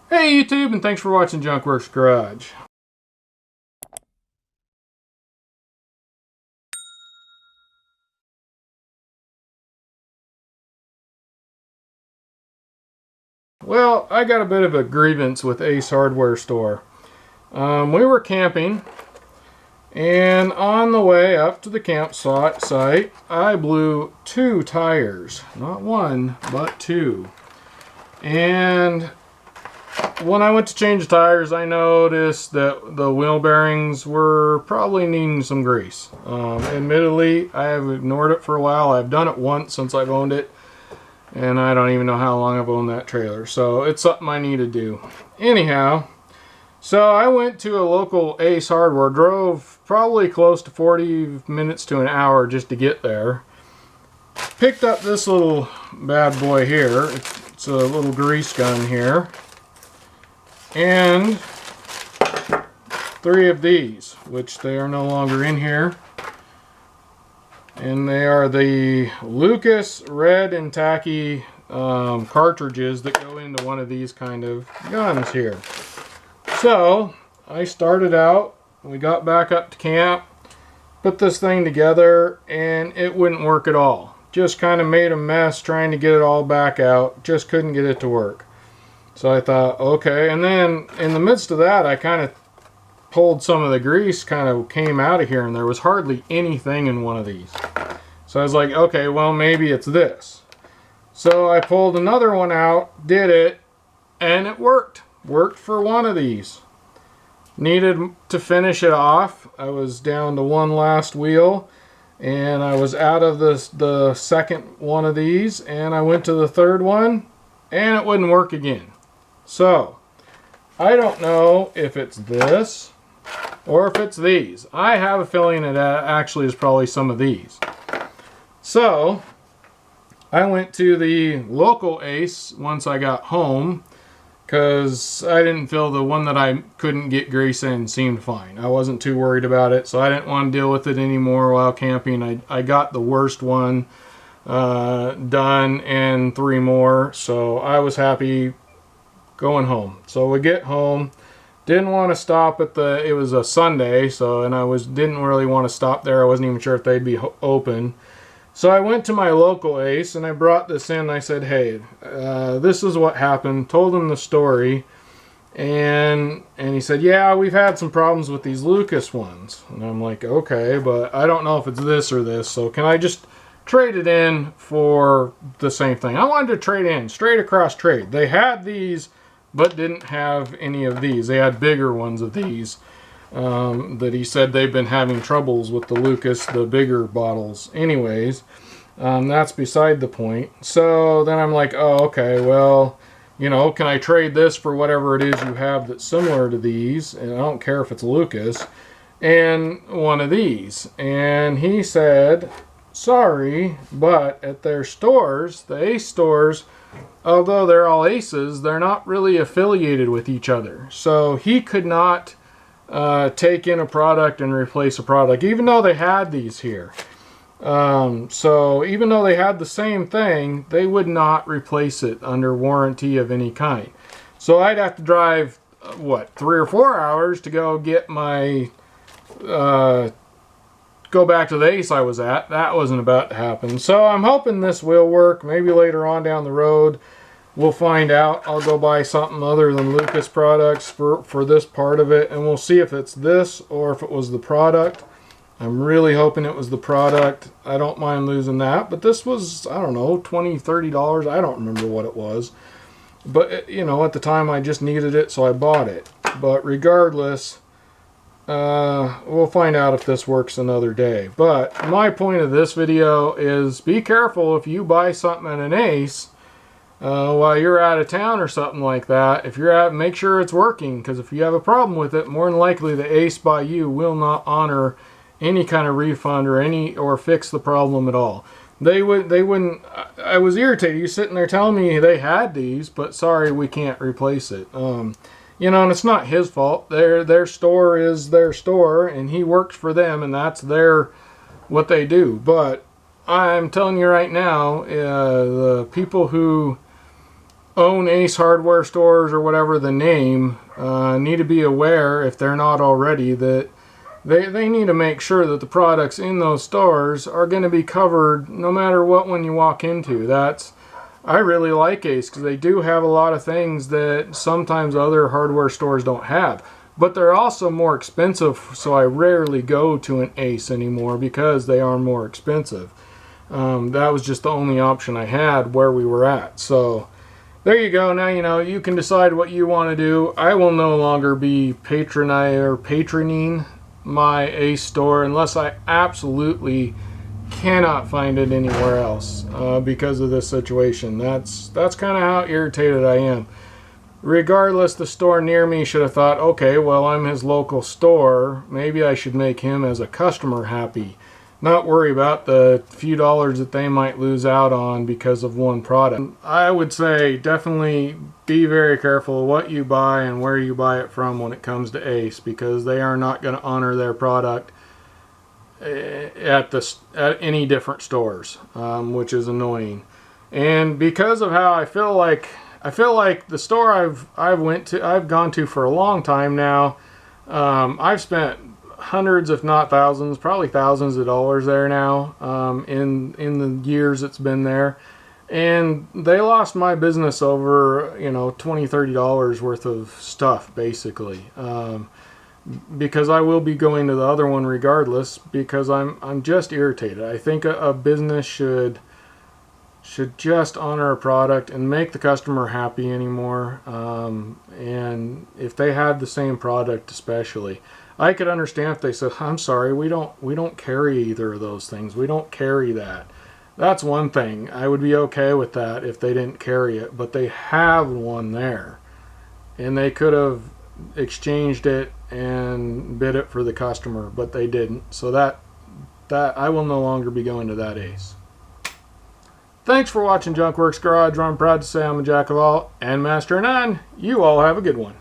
Hey YouTube, and thanks for watching Junkworks Garage. Well, I got a bit of a grievance with Ace Hardware Store. We were camping, and on the way up to the campsite, I blew 2 tires. Not one, but 2. And when I went to change the tires, I noticed that the wheel bearings were probably needing some grease. Admittedly, I have ignored it for a while. I've done it once since I've owned it, and I don't even know how long I've owned that trailer. So it's something I need to do. Anyhow, so I went to a local Ace Hardware, drove probably close to 40 minutes to an hour just to get there. Picked up this little bad boy here. It's a little grease gun here. And 3 of these, which they are no longer in here. And they are the Lucas red and tacky cartridges that go into one of these kind of guns here. So I started out, we got back up to camp, put this thing together, and it wouldn't work at all. Just kind of made a mess trying to get it all back out. Just couldn't get it to work. So I thought, okay, and then in the midst of that, I kind of pulled some of the grease, kind of came out of here, and there was hardly anything in one of these. So I was like, okay, well, maybe it's this. So I pulled another one out, did it, and it worked. Worked for one of these. Needed to finish it off. I was down to one last wheel, and I was out of the second one of these, and I went to the third one, and it wouldn't work again. So, I don't know if it's this or if it's these. I have a feeling it actually is probably some of these. So, I went to the local Ace once I got home because I didn't feel the one that I couldn't get grease in seemed fine. I wasn't too worried about it, so I didn't want to deal with it anymore while camping. I got the worst one done and 3 more, so I was happy going home. So we get home, didn't want to stop at it was a Sunday, so, and didn't really want to stop there. I wasn't even sure if they'd be open. So I went to my local Ace and I brought this in. I said, hey, this is what happened. Told him the story, and he said, yeah, we've had some problems with these Lucas ones. And I'm like, okay, but I don't know if it's this or this, so can I just trade it in for the same thing? I wanted to trade in, straight across trade. They had these, but didn't have any of these. They had bigger ones of these that he said they've been having troubles with the Lucas, the bigger bottles. Anyways, that's beside the point. So then I'm like, oh, okay, well, you know, can I trade this for whatever it is you have that's similar to these? And I don't care if it's Lucas. And one of these. And he said, sorry, but at their stores, the Ace stores, although they're all Aces, they're not really affiliated with each other. So he could not take in a product and replace a product, even though they had these here. So even though they had the same thing, they would not replace it under warranty of any kind. So I'd have to drive, what, 3 or 4 hours to go get my, go back to the Ace I was at. That wasn't about to happen. So I'm hoping this will work. Maybe later on down the road we'll find out. I'll go buy something other than Lucas products for this part of it, and we'll see if it's this or if it was the product. I'm really hoping it was the product. I don't mind losing that, but this was, I don't know, $20, $30. I don't remember what it was. But, you know, at the time I just needed it, so I bought it. But regardless, we'll find out if this works another day. But my point of this video is be careful if you buy something at an Ace while you're out of town or something like that. If you're out, make sure it's working, because if you have a problem with it, more than likely the Ace by you will not honor any kind of refund or fix the problem at all. They wouldn't. I was irritated. You sitting there telling me they had these, but sorry, we can't replace it. You know, and it's not his fault. Their store is their store, and he works for them, and that's what they do. But I'm telling you right now, the people who own Ace Hardware stores or whatever the name need to be aware, if they're not already, that they need to make sure that the products in those stores are going to be covered no matter what one you walk into. I really like Ace because they do have a lot of things that sometimes other hardware stores don't have. But they're also more expensive, so I rarely go to an Ace anymore because they are more expensive. That was just the only option I had where we were at. So there you go. Now you know, you can decide what you want to do. I will no longer be patroning my Ace store unless I absolutely cannot find it anywhere else because of this situation. That's kind of how irritated I am. Regardless, the store near me should have thought, okay, well, I'm his local store. Maybe I should make him as a customer happy. Not worry about the few dollars that they might lose out on because of one product. I would say definitely be very careful what you buy and where you buy it from when it comes to Ace, because they are not going to honor their product at any different stores, which is annoying. And because of how I feel like the store I've gone to for a long time now, I've spent hundreds, if not thousands, probably thousands of dollars there now, in the years it's been there, and they lost my business over, you know, $20-$30 worth of stuff basically, because I will be going to the other one regardless, because I'm just irritated. I think a business should just honor a product and make the customer happy anymore. And if they had the same product, especially, I could understand if they said, I'm sorry, we don't carry either of those things. We don't carry that. That's one thing. I would be okay with that if they didn't carry it, but they have one there. And they could have exchanged it and bid it for the customer, but they didn't. So that I will no longer be going to that Ace. Thanks for watching Junk Works Garage, where I'm proud to say I'm a jack of all and master of none. You all have a good one.